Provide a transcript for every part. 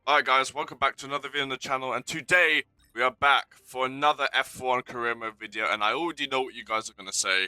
Alright guys, welcome back to another video on the channel, and today we are back for another F1 career mode video, and I already know what you guys are going to say.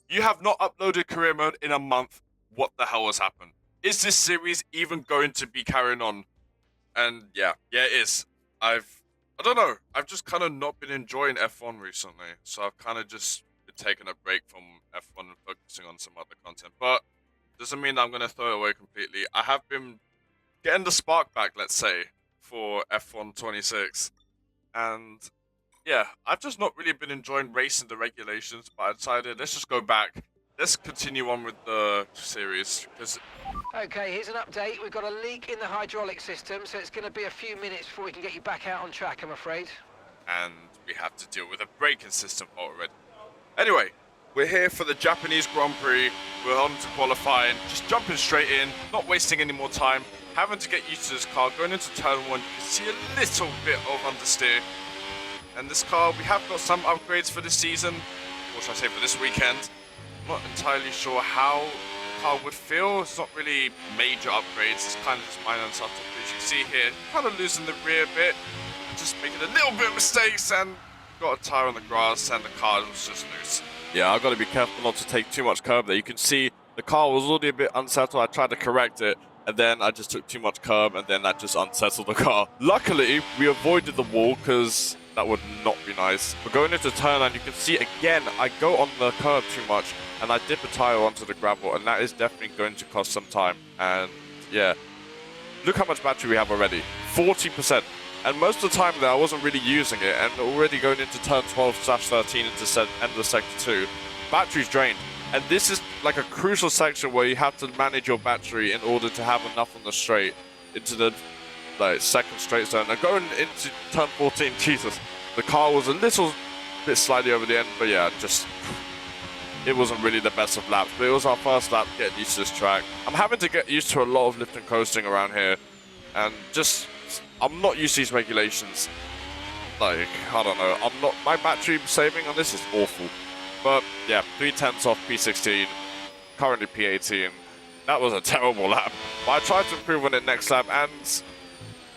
You have not uploaded career mode in a month. What the hell has happened? Is this series even going to be carrying on? And yeah, it is. I don't know, I've just kind of not been enjoying F1 recently, so I've kind of just been taking a break from F1 and focusing on some other content, but doesn't mean I'm going to throw it away completely. I have been getting the spark back, let's say, for F1 26. And yeah, I've just not really been enjoying racing the regulations, but I decided let's just go back. Let's continue on with the series, because Okay, here's an update. We've got a leak in the hydraulic system, so it's going to be a few minutes before we can get you back out on track, I'm afraid. and we have to deal with a braking system fault already. Anyway, we're here for the Japanese Grand Prix. We're on to qualifying, just jumping straight in, not wasting any more time, having to get used to this car. Going into turn one, you can see a little bit of understeer. And this car, we have got some upgrades for this season, or should I say for this weekend. I'm not entirely sure how the car would feel. It's not really major upgrades, it's kind of just minor and subtle. As you see here, kind of losing the rear a bit, just making a little bit of mistakes, and got a tire on the grass, and the car was just loose. Yeah, I've got to be careful not to take too much curb there. You can see the car was already a bit unsettled. I tried to correct it, and then I just took too much curb, and then that just unsettled the car. Luckily, we avoided the wall, because that would not be nice. But going into turn 9, you can see again, I go on the curb too much, and I dip a tire onto the gravel, and that is definitely going to cost some time. And yeah, look how much battery we have already, 40%. And most of the time there, I wasn't really using it, and already going into turn 12/13 into end of sector 2, battery's drained. And this is like a crucial section where you have to manage your battery in order to have enough on the straight into the second straight zone. And going into turn 14, Jesus, the car was a little bit slightly over the end, but yeah, just it wasn't really the best of laps. But it was our first lap getting used to this track. I'm having to get used to a lot of lift and coasting around here, and just I'm not used to these regulations. Like, I don't know, my battery saving on this is awful. But yeah, 3/10 off P16, currently P18. That was a terrible lap. But I tried to improve on it next lap, and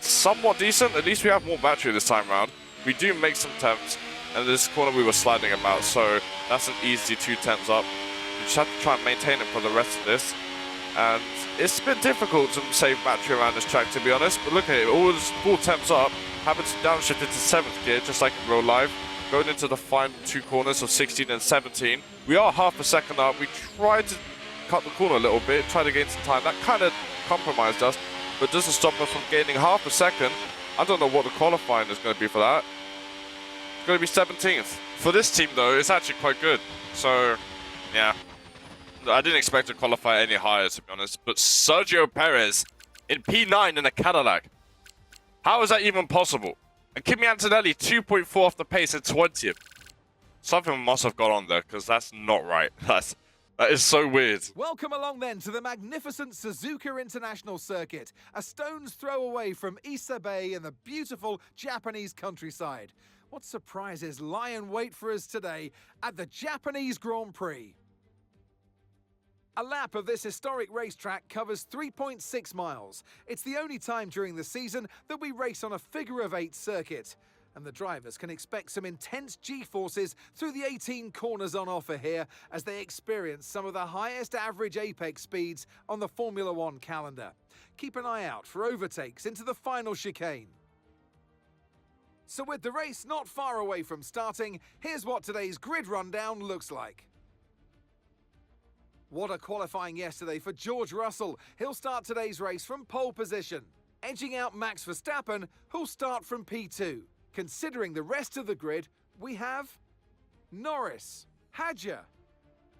somewhat decent. At least we have more battery this time around. We do make some temps, and this corner we were sliding about, so that's an easy 2/10 up. We just have to try and maintain it for the rest of this. And it's been difficult to save battery around this track, to be honest, but look at it, all this full temps up, having to downshift into 7th gear, just like in real life, going into the final two corners of 16 and 17. We are half a second up. We tried to cut the corner a little bit, try to gain some time. That kind of compromised us, but doesn't stop us from gaining half a second. I don't know what the qualifying is going to be for that. It's going to be 17th. For this team, though, it's actually quite good. So, yeah. I didn't expect to qualify any higher, to be honest, but Sergio Perez in P9 in a Cadillac. How is that even possible? And Kimi Antonelli 2.4 off the pace at 20th. Something must have gone on there, because that's not right. That is so weird. Welcome along then to the magnificent Suzuka International Circuit, a stone's throw away from Issa Bay in the beautiful Japanese countryside. What surprises lie in wait for us today at the Japanese Grand Prix? A lap of this historic racetrack covers 3.6 miles. It's the only time during the season that we race on a figure-of-8 circuit. And the drivers can expect some intense G-forces through the 18 corners on offer here as they experience some of the highest average apex speeds on the Formula One calendar. Keep an eye out for overtakes into the final chicane. So with the race not far away from starting, here's what today's grid rundown looks like. What a qualifying yesterday for George Russell. He'll start today's race from pole position, edging out Max Verstappen, who'll start from P2. Considering the rest of the grid, we have Norris, Hadjar,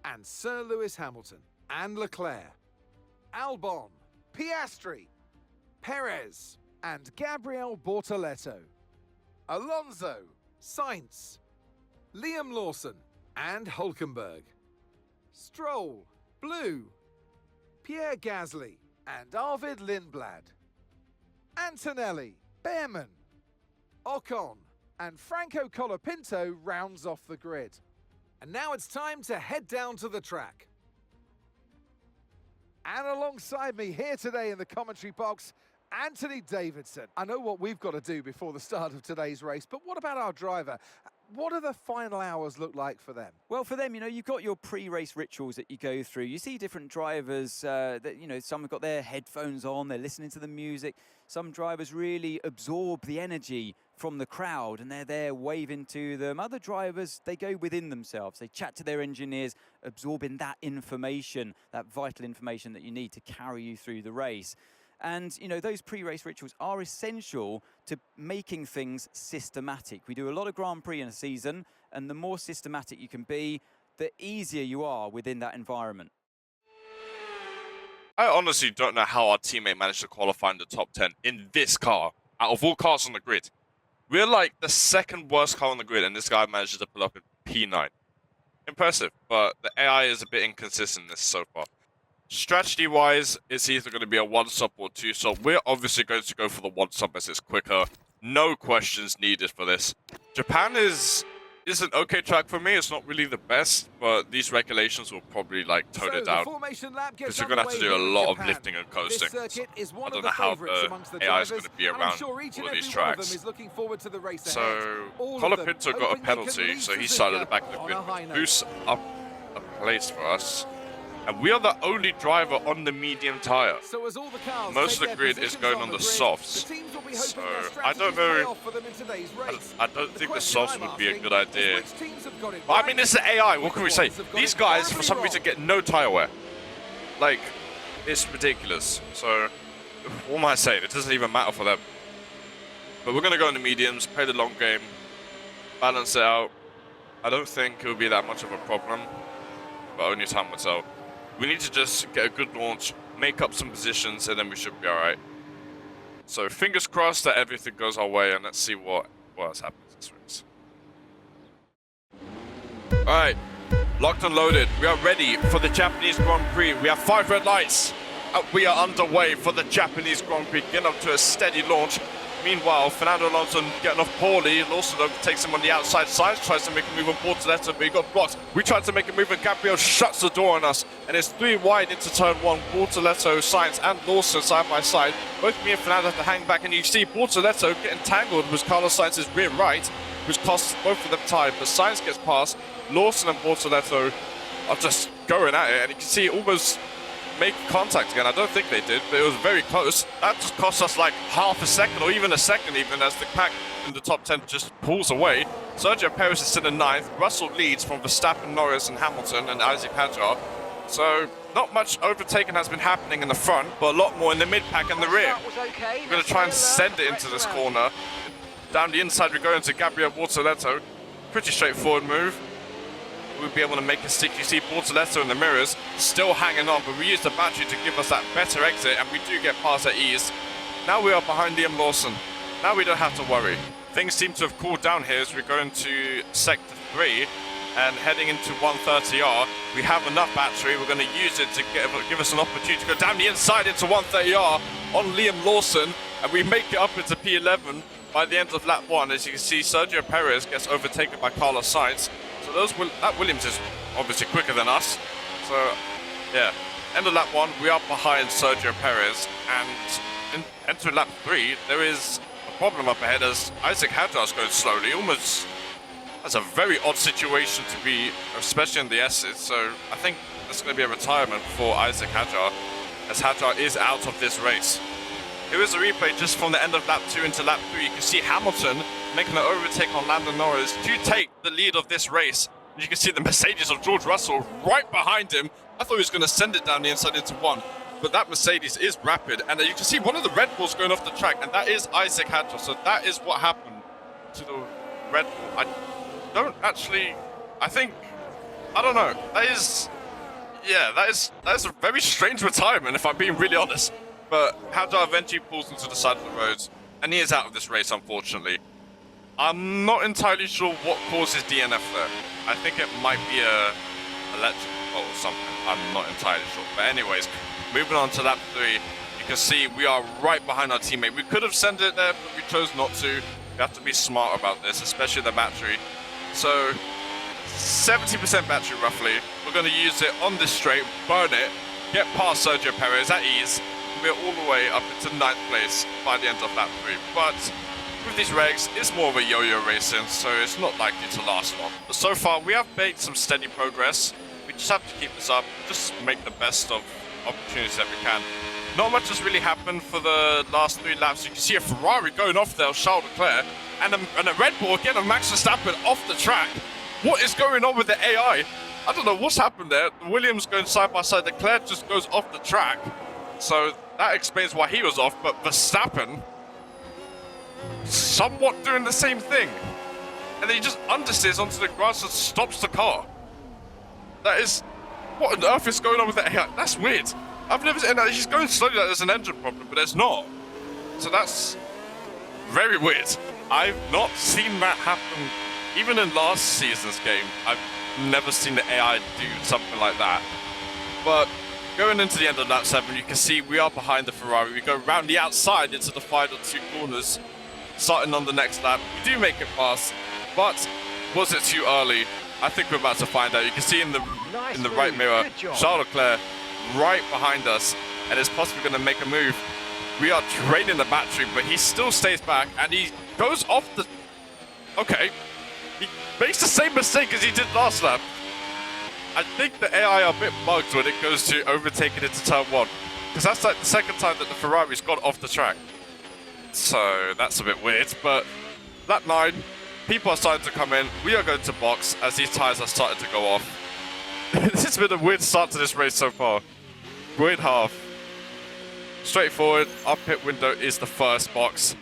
and Sir Lewis Hamilton, and Leclerc, Albon, Piastri, Perez, and Gabriel Bortoleto, Alonso, Sainz, Liam Lawson, and Hülkenberg, Stroll, Blue, Pierre Gasly, and Arvid Lindblad, Antonelli, Behrman, Ocon, and Franco Colapinto rounds off the grid. And now it's time to head down to the track. And alongside me here today in the commentary box, Anthony Davidson. I know what we've got to do before the start of today's race, but what about our driver? What do the final hours look like for them? Well, for them, you've got your pre-race rituals that you go through. You see different drivers that, some have got their headphones on, they're listening to the music. Some drivers really absorb the energy from the crowd and they're there waving to them. Other drivers, they go within themselves. They chat to their engineers, absorbing that information, that vital information that you need to carry you through the race. And, those pre-race rituals are essential to making things systematic. We do a lot of Grand Prix in a season, and the more systematic you can be, the easier you are within that environment. I honestly don't know how our teammate managed to qualify in the top 10 in this car, out of all cars on the grid. We're like the second worst car on the grid, and this guy manages to pull up a P9. Impressive, but the AI is a bit inconsistent in this so far. Strategy-wise, it's either going to be a one-stop or two-stop. We're obviously going to go for the one-stop as it's quicker. No questions needed for this. Japan is an okay track for me. It's not really the best, but these regulations will probably tone it down. Because you're going to have to do a lot of lifting and coasting. So I don't know how the AI is going to be around all of these tracks. So Colapinto got a penalty, so he started at the back of the grid, which boosts up a place for us. And we are the only driver on the medium tyre. Most of the grid is going on the softs. So I don't know. I don't think the softs would be a good idea. But I mean, it's the AI. What can we say? These guys, for some reason, get no tyre wear. It's ridiculous. So what am I saying? It doesn't even matter for them. But we're going to go in the mediums, play the long game, balance it out. I don't think it will be that much of a problem, but only time will tell. We need to just get a good launch, make up some positions, and then we should be alright. So fingers crossed that everything goes our way, and let's see what else happens this race. Alright, locked and loaded. We are ready for the Japanese Grand Prix. We have 5 red lights. We are underway for the Japanese Grand Prix, getting up to a steady launch. Meanwhile, Fernando Alonso getting off poorly. Lawson overtakes him on the outside. Sainz tries to make a move on Bortoleto, but he got blocked. We tried to make a move, and Gabriel shuts the door on us. And it's 3 wide into turn 1. Bortoleto, Sainz, and Lawson side by side. Both me and Fernando have to hang back, and you see Bortoleto getting tangled with Carlos Sainz's rear right, which costs both of them time. But Sainz gets past. Lawson and Bortoleto are just going at it, and you can see almost make contact again. I don't think they did, but it was very close. That just cost us half a second, or even a second as the pack in the top 10 just pulls away. Sergio Perez is still in 9th. Russell leads from Verstappen, Norris, and Hamilton, and Isaac Hadjar. So not much overtaking has been happening in the front, but a lot more in the mid-pack and the rear. We're going to try and send it into this corner. Down the inside, we go into Gabriel Bortoleto. Pretty straightforward move. We'll be able to make a stick. You see Bortoleto in the mirrors still hanging on, but we use the battery to give us that better exit, and we do get past at ease. Now we are behind Liam Lawson. Now we don't have to worry. Things seem to have cooled down here as we go into sector 3 and heading into 130R. We have enough battery. We're going to use it to give us an opportunity to go down the inside into 130R on Liam Lawson, and we make it up into P11 by the end of lap 1. As you can see, Sergio Perez gets overtaken by Carlos Sainz. So that Williams is obviously quicker than us. So, yeah. End of lap 1, we are behind Sergio Perez. And entering lap 3, there is a problem up ahead as Isaac Hadjar is going slowly. Almost, that's a very odd situation to be, especially in the S's. So, I think there's going to be a retirement for Isaac Hadjar, as Hadjar is out of this race. Here is a replay just from the end of lap 2 into lap 3. You can see Hamilton making an overtake on Lando Norris to take the lead of this race. And you can see the Mercedes of George Russell right behind him. I thought he was going to send it down the inside into 1, but that Mercedes is rapid. And you can see one of the Red Bulls going off the track, and that is Isaac Hadjar. So that is what happened to the Red Bull. I don't know. That is a very strange retirement, if I'm being really honest. But Hadjar eventually pulls into the side of the road, and he is out of this race, unfortunately. I'm not entirely sure what causes DNF there. I think it might be a electrical fault or something. I'm not entirely sure. But anyways, moving on to lap 3, you can see we are right behind our teammate. We could have sent it there, but we chose not to. We have to be smart about this, especially the battery. So 70% battery roughly. We're going to use it on this straight, burn it, get past Sergio Perez at ease, we're all the way up into 9th place by the end of lap 3. But with these regs, it's more of a yo-yo racing, so it's not likely to last long. But so far, we have made some steady progress. We just have to keep this up, just make the best of opportunities that we can. Not much has really happened for the last 3 laps. You can see a Ferrari going off there, Charles Leclerc, and a Red Bull again of Max Verstappen off the track. What is going on with the AI? I don't know what's happened there. The Williams going side by side. Leclerc just goes off the track. So that explains why he was off. But Verstappen, somewhat doing the same thing. And then he just understeers onto the grass and stops the car. That is... What on earth is going on with the AI? That's weird. I've never seen that. He's going slowly like there's an engine problem, but there's not. So that's very weird. I've not seen that happen. Even in last season's game, I've never seen the AI do something like that. But going into the end of lap 7, you can see we are behind the Ferrari. We go round the outside into the final 2 corners, starting on the next lap. We do make it past, but was it too early? I think we're about to find out. You can see in the right mirror, Charles Leclerc right behind us, and is possibly going to make a move. We are draining the battery, but he still stays back, and he goes off the... Okay. He makes the same mistake as he did last lap. I think the AI are a bit bugged when it goes to overtaking into turn 1. Because that's like the second time that the Ferrari's gone off the track. So that's a bit weird, but lap 9, people are starting to come in. We are going to box as these tyres are starting to go off. This has been a weird start to this race so far. Weird half. Straightforward, our pit window is the first box.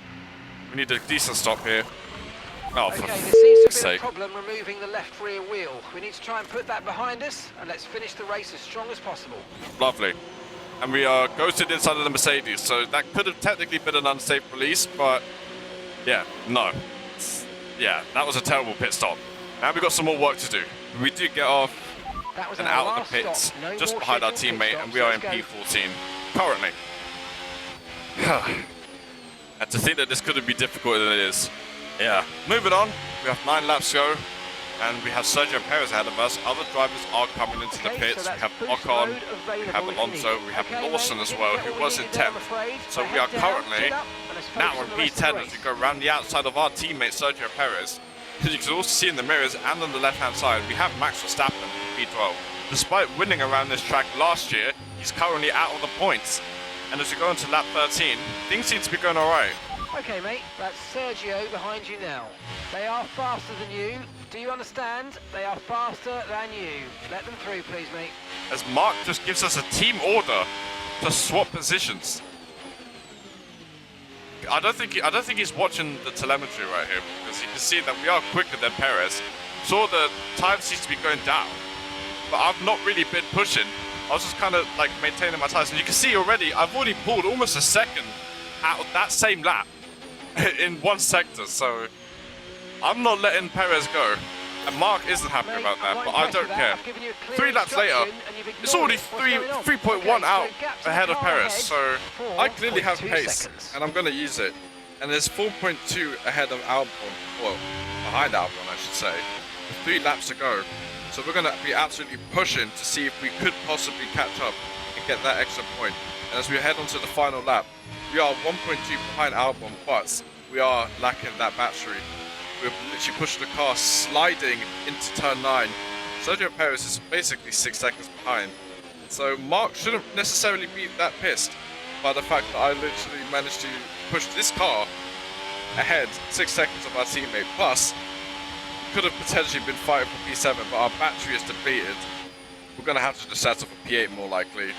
We need a decent stop here. Oh, for Okay, there seems to be sake. a problem removing the left rear wheel. We need to try and put that behind us, and let's finish the race as strong as possible. Lovely. And we are ghosted inside of the Mercedes, so that could have technically been an unsafe release, but yeah, no. Yeah, that was a terrible pit stop. Now we've got some more work to do. We do get off That was and our out of last the pits, stop. No just more behind our scheduled pit teammate, stops, and we are in let's go. P14 currently. And to think that this couldn't be difficult than it is. Yeah. Moving on, we have 9 laps to go, and we have Sergio Perez ahead of us. Other drivers are coming into the Okay, pits. so We have that's boost Ocon, mode we have available if you Alonso, need. we have Okay, Lawson mate, as didn't well, get who what was we in needed there, 10th. I'm afraid. So But we are head down, currently chin up, and let's now focus in on the rest of the P10 as race. we go round the outside of our teammate Sergio Perez. As you can also see in the mirrors and on the left-hand side, we have Max Verstappen in P12. Despite winning around this track last year, he's currently out of the points. And as we go into lap 13, things seem to be going all right. Okay, mate, that's Sergio behind you now. They are faster than you. Do you understand? They are faster than you. Let them through, please, mate. As Mark just gives us a team order to swap positions. I don't think he's watching the telemetry right here, because you can see that we are quicker than Perez. So the time seems to be going down, but I've not really been pushing. I was just kind of like maintaining my tires, and you can see already I've already pulled almost a second out of that same lap in one sector. So I'm not letting Perez go, and Mark isn't happy Mate, about that, I'm but not I don't impressed with care. that. I've given you a clear 3 laps later, instruction and you've it's already ignored it. What's going on? 3.1 out Okay, so gap to the ahead of car Perez, ahead, so I clearly have 4.2 pace, seconds. and I'm going to use it. And there's 4.2 ahead of Albon, well, behind Albon, I should say, with 3 laps to go. So we're going to be absolutely pushing to see if we could possibly catch up and get that extra point. And as we head onto the final lap, we are 1.2 behind Albon, but we are lacking that battery. We've literally pushed the car sliding into turn 9. Sergio Perez is basically 6 seconds behind. So Mark shouldn't necessarily be that pissed by the fact that I literally managed to push this car ahead 6 seconds of our teammate. Plus, could have potentially been fighting for P7, but our battery is depleted. We're going to have to just settle for P8 more likely.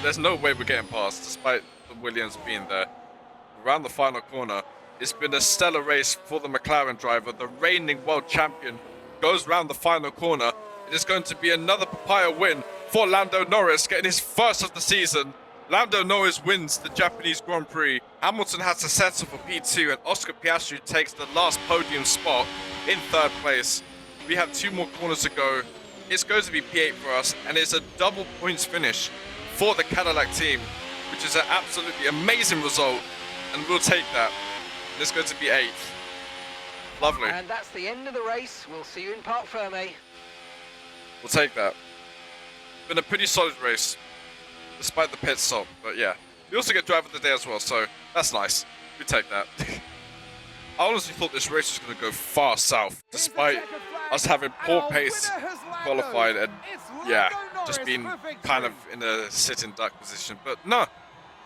There's no way we're getting past, despite the Williams being there. Around the final corner, it's been a stellar race for the McLaren driver. The reigning world champion goes round the final corner. It is going to be another papaya win for Lando Norris, getting his first of the season. Lando Norris wins the Japanese Grand Prix. Hamilton has to settle for P2, and Oscar Piastri takes the last podium spot in 3rd place. We have 2 more corners to go. It's going to be P8 for us, and it's a double points finish for the Cadillac team, which is an absolutely amazing result, and we'll take that. It's going to be 8th. Lovely. And that's the end of the race. We'll see you in Parc Fermé. We'll take that. Been a pretty solid race, despite the pit stop, but yeah. We also get driver of the day as well, so that's nice. We take that. I honestly thought this race was going to go far south, despite us having poor pace qualified and, yeah, just being kind of in a sitting duck position. But no,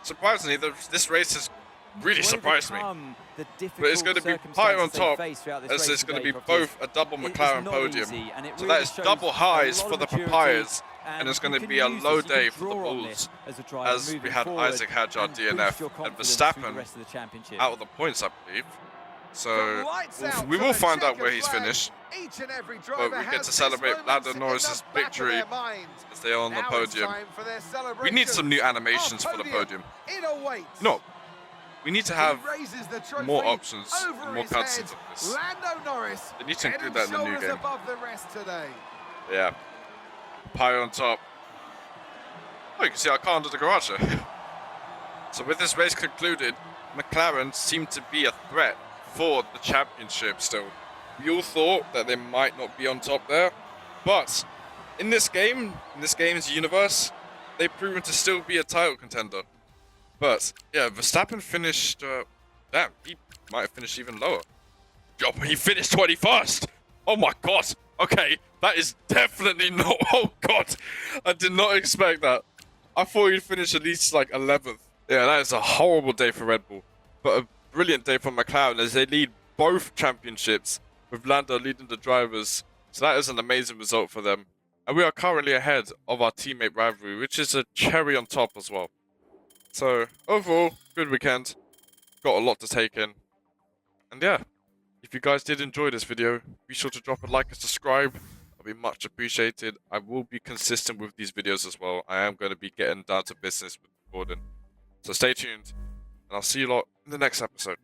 surprisingly, this race has really surprised me. But it's going to be higher on top, as it's going to be both a double McLaren podium. So that is double highs for the Papayas, and it's going to be a low day for the Bulls, as we had Isaac Hadjar DNF and Verstappen out of the points, I believe. So we will find out where he's finished, but we get to celebrate Lando Norris's victory as they are on the podium. We need some new animations for the podium. No, we need to have more options and more cutscenes of this. They need to include that in the new game. Yeah, Pie on top. Oh, you can see our car under the garage there. So with this race concluded, McLaren seemed to be a threat for the championship still. We all thought that they might not be on top there, but in this game's universe, they've proven to still be a title contender. But yeah, Verstappen finished, damn, he might have finished even lower. Oh, he finished 21st! Oh my god! Okay, that is definitely not, oh god! I did not expect that. I thought he'd finish at least like 11th. Yeah, that is a horrible day for Red Bull, but a brilliant day for McLaren as they lead both championships with Lando leading the drivers. So that is an amazing result for them. And we are currently ahead of our teammate rivalry, which is a cherry on top as well. So overall, good weekend. Got a lot to take in. And yeah, if you guys did enjoy this video, be sure to drop a like and subscribe. That'll be much appreciated. I will be consistent with these videos as well. I am going to be getting down to business with recording. So stay tuned, and I'll see you lot in the next episode.